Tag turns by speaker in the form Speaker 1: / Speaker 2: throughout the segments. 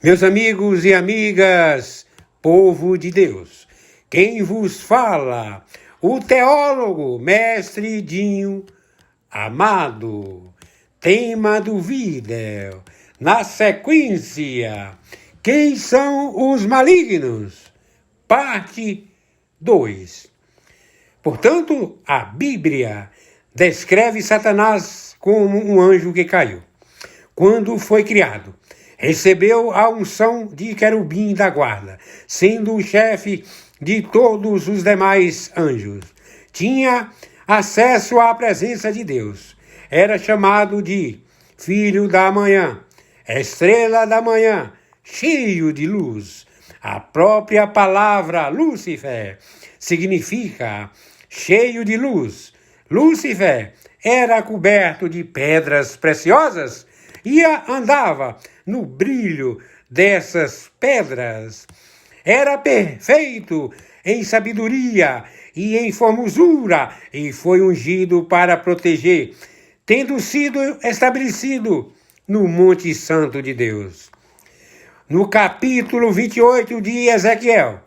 Speaker 1: Meus amigos e amigas, povo de Deus, quem vos fala, o teólogo Mestre Dinho Amado. Tema do vídeo, na sequência, quem são os malignos? Parte 2. Portanto, a Bíblia descreve Satanás como um anjo que caiu. Quando foi criado, recebeu a unção de querubim da guarda, sendo o chefe de todos os demais anjos. Tinha acesso à presença de Deus. Era chamado de Filho da Manhã, Estrela da Manhã, cheio de luz. A própria palavra Lúcifer significa cheio de luz. Lúcifer era coberto de pedras preciosas e andava no brilho dessas pedras. Era perfeito em sabedoria e em formosura, e foi ungido para proteger, tendo sido estabelecido no Monte Santo de Deus. No capítulo 28 de Ezequiel,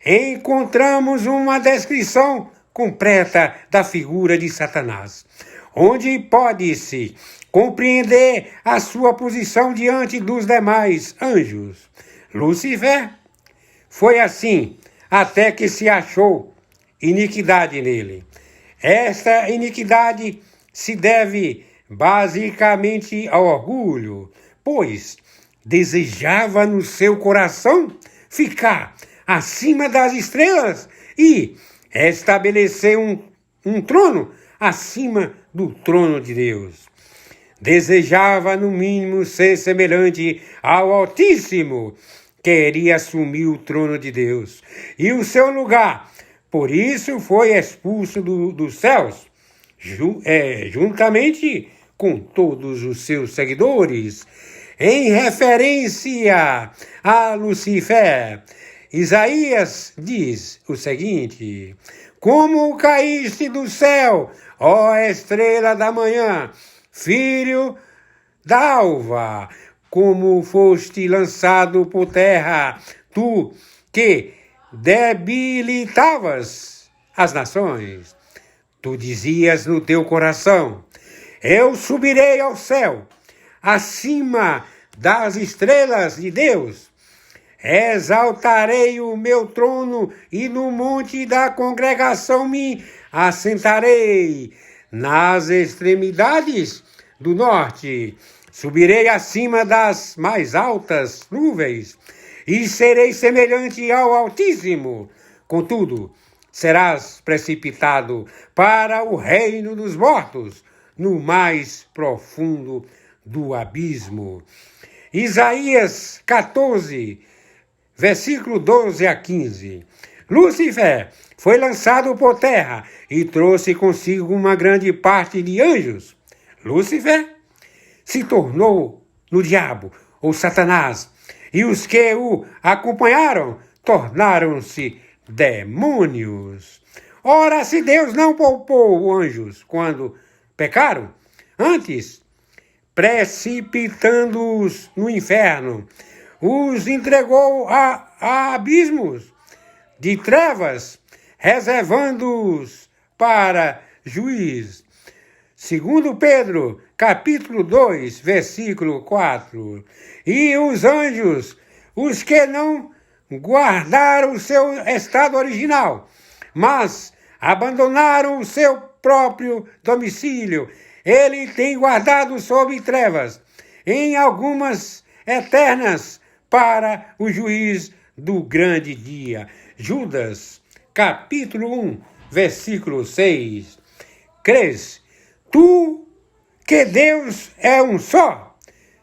Speaker 1: encontramos uma descrição completa da figura de Satanás, onde pode-se compreender a sua posição diante dos demais anjos. Lúcifer foi assim até que se achou iniquidade nele. Esta iniquidade se deve basicamente ao orgulho, pois desejava no seu coração ficar acima das estrelas e estabelecer um trono acima do trono de Deus. Desejava, no mínimo, ser semelhante ao Altíssimo. Queria assumir o trono de Deus e o seu lugar. Por isso foi expulso dos céus, juntamente com todos os seus seguidores. Em referência a Lúcifer, Isaías diz o seguinte: como caíste do céu, ó estrela da manhã, filho da alva, como foste lançado por terra, tu que debilitavas as nações. Tu dizias no teu coração: eu subirei ao céu, acima das estrelas de Deus. Exaltarei o meu trono e no monte da congregação me assentarei. Nas extremidades do norte subirei acima das mais altas nuvens e serei semelhante ao Altíssimo. Contudo, serás precipitado para o reino dos mortos, no mais profundo do abismo. Isaías 14, versículo 12 a 15. Lúcifer foi lançado por terra e trouxe consigo uma grande parte de anjos. Lúcifer se tornou no diabo, ou Satanás, e os que o acompanharam tornaram-se demônios. Ora, se Deus não poupou anjos quando pecaram, antes, precipitando-os no inferno, os entregou a abismos de trevas, reservando-os para juiz. Segundo Pedro, capítulo 2, versículo 4. E os anjos, os que não guardaram o seu estado original, mas abandonaram o seu próprio domicílio, ele tem guardado sob trevas, em algumas eternas, para o juiz do grande dia. Judas, capítulo 1, versículo 6. Crês tu que Deus é um só?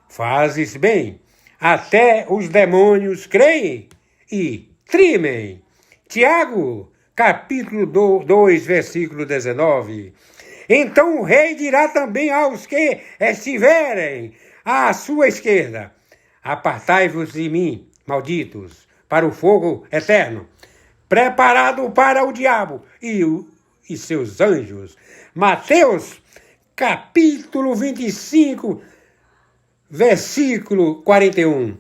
Speaker 1: Fazes bem. Até os demônios creem e tremem. Tiago, capítulo 2, versículo 19. Então o rei dirá também aos que estiverem à sua esquerda: apartai-vos de mim, malditos, para o fogo eterno, preparado para o diabo e seus anjos. Mateus, capítulo 25, versículo 41.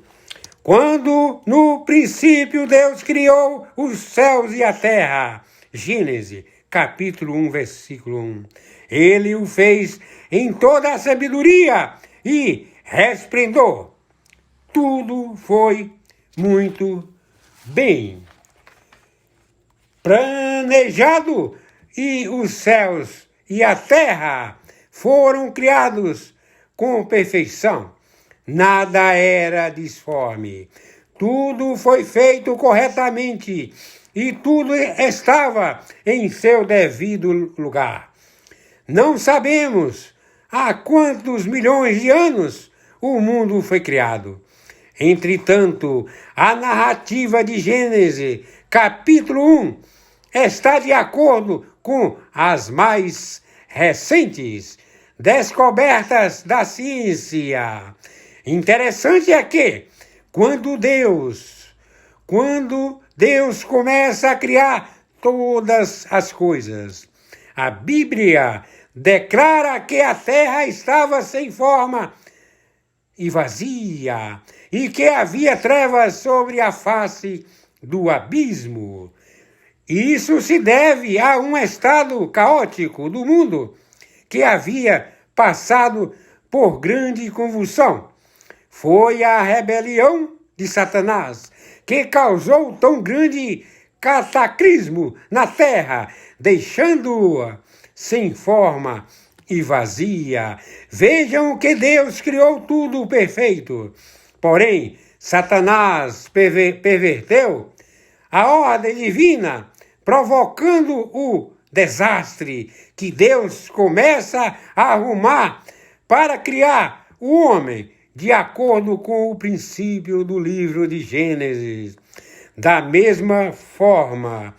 Speaker 1: Quando no princípio Deus criou os céus e a terra. Gênesis, capítulo 1, versículo 1. Ele o fez em toda a sabedoria e resplendor. Tudo foi muito bem planejado e os céus e a terra foram criados com perfeição. Nada era disforme. Tudo foi feito corretamente e tudo estava em seu devido lugar. Não sabemos há quantos milhões de anos o mundo foi criado. Entretanto, a narrativa de Gênesis, capítulo 1, está de acordo com as mais recentes descobertas da ciência. Interessante é que, quando Deus começa a criar todas as coisas, a Bíblia declara que a terra estava sem forma e vazia, e que havia trevas sobre a face do abismo. Isso se deve a um estado caótico do mundo que havia passado por grande convulsão. Foi a rebelião de Satanás que causou tão grande cataclismo na terra, deixando-a sem forma e vazia. Vejam que Deus criou tudo perfeito. Porém, Satanás perverteu a ordem divina, provocando o desastre que Deus começa a arrumar para criar o homem, de acordo com o princípio do livro de Gênesis. Da mesma forma,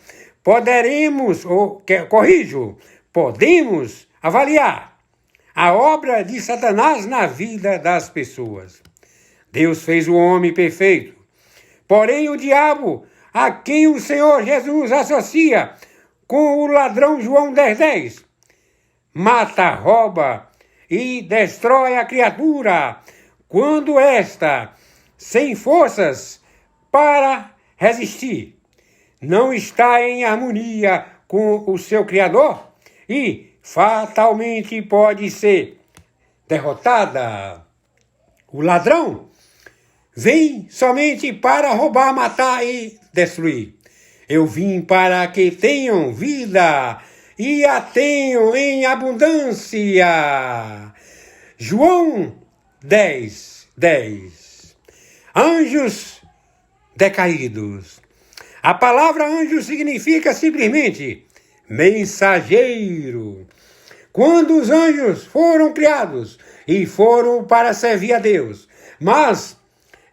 Speaker 1: podemos avaliar a obra de Satanás na vida das pessoas. Deus fez o homem perfeito. Porém, o diabo, a quem o Senhor Jesus associa com o ladrão João 10:10, mata, rouba e destrói a criatura quando esta, sem forças para resistir, não está em harmonia com o seu Criador e fatalmente pode ser derrotada. O ladrão vem somente para roubar, matar e destruir. Eu vim para que tenham vida e a tenham em abundância. João 10:10. Anjos decaídos. A palavra anjo significa simplesmente mensageiro. Quando os anjos foram criados e foram para servir a Deus, mas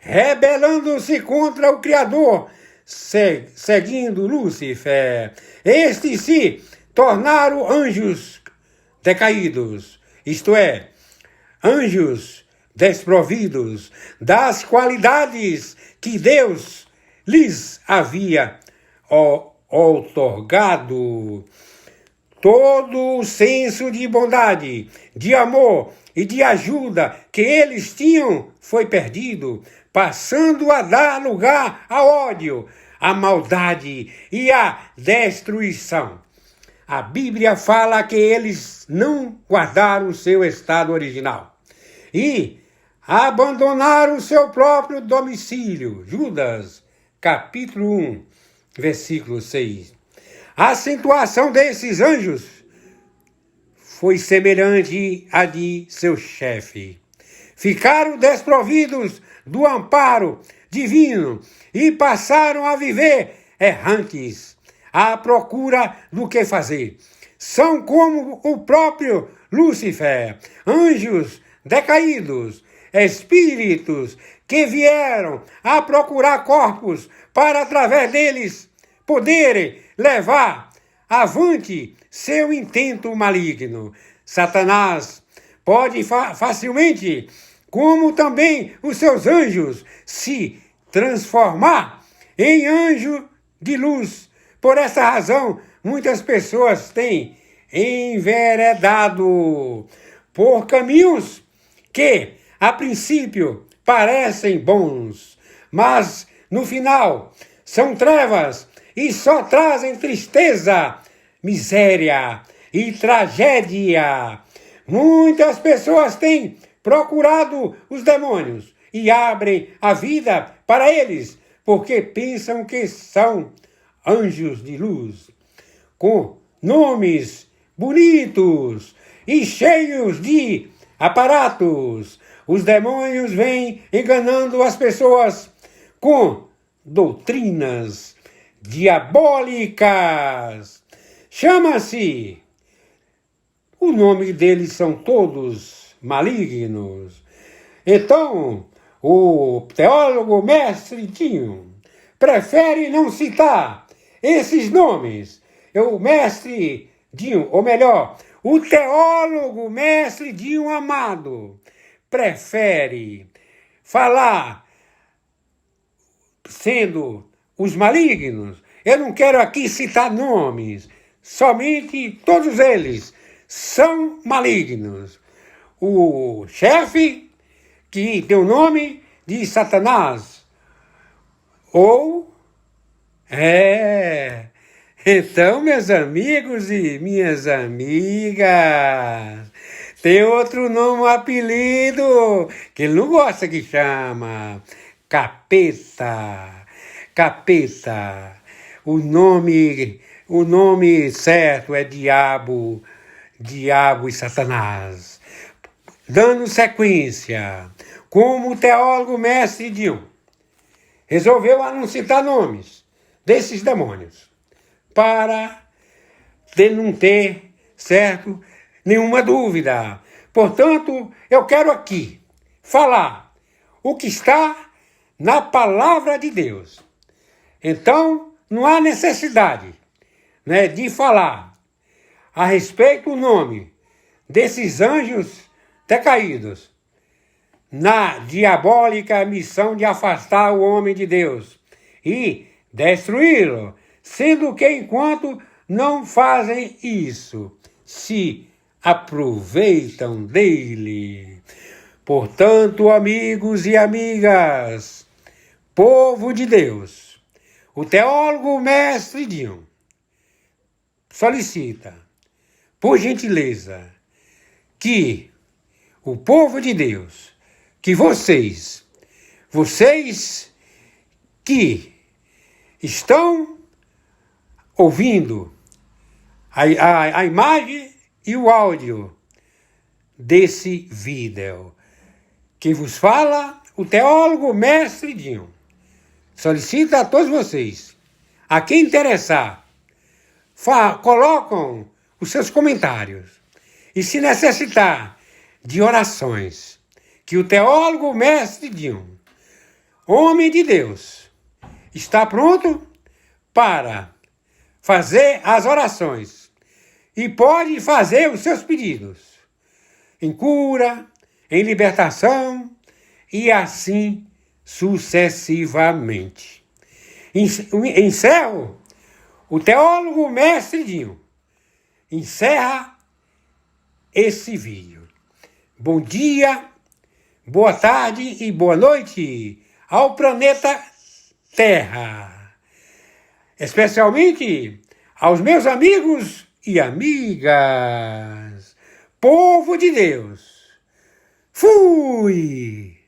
Speaker 1: rebelando-se contra o Criador, seguindo Lúcifer, estes se tornaram anjos decaídos, isto é, anjos desprovidos das qualidades que Deus lhes havia outorgado. Todo o senso de bondade, de amor e de ajuda que eles tinham foi perdido, passando a dar lugar ao ódio, à maldade e à destruição. A Bíblia fala que eles não guardaram o seu estado original e abandonaram o seu próprio domicílio. Judas, capítulo 1, versículo 6. A acentuação desses anjos foi semelhante à de seu chefe. Ficaram desprovidos do amparo divino e passaram a viver errantes, à procura do que fazer. São como o próprio Lúcifer, anjos decaídos, espíritos que vieram a procurar corpos para, através deles, poderem levar avante seu intento maligno. Satanás pode facilmente, como também os seus anjos, se transformar em anjo de luz. Por essa razão, muitas pessoas têm enveredado por caminhos que, a princípio, parecem bons, mas no final são trevas e só trazem tristeza, miséria e tragédia. Muitas pessoas têm procurado os demônios e abrem a vida para eles, porque pensam que são anjos de luz, com nomes bonitos e cheios de aparatos. Os demônios vêm enganando as pessoas com doutrinas diabólicas. Chama-se, o nome deles são todos malignos. Então, o teólogo mestre Dinho prefere não citar esses nomes. O mestre Dinho, ou melhor, o teólogo mestre Dinho Amado, prefere falar sendo os malignos. Eu não quero aqui citar nomes, somente todos eles são malignos. O chefe, que tem o nome de Satanás, então, meus amigos e minhas amigas, tem outro nome, um apelido, que ele não gosta que chama. Capeta. Capeta. O nome certo é diabo e Satanás. Dando sequência, como o teólogo mestre Dinho resolveu não citar nomes desses demônios, para não ter, certo, nenhuma dúvida. Portanto, eu quero aqui falar o que está na palavra de Deus. Então, não há necessidade, de falar a respeito do nome desses anjos decaídos na diabólica missão de afastar o homem de Deus e destruí-lo, sendo que enquanto não fazem isso, se aproveitam dele. Portanto, amigos e amigas, povo de Deus, o teólogo mestre Dinho solicita, por gentileza, que o povo de Deus, que vocês que estão ouvindo a imagem e o áudio desse vídeo, que vos fala o teólogo mestre Dinho, solicita a todos vocês, a quem interessar, colocam os seus comentários, e se necessitar de orações, que o teólogo mestre Dinho, homem de Deus, está pronto para fazer as orações e pode fazer os seus pedidos em cura, em libertação e assim sucessivamente. Encerro, o teólogo mestre Dinho encerra esse vídeo. Bom dia, boa tarde e boa noite ao planeta Terra, especialmente aos meus amigos e amigas, povo de Deus. Fui!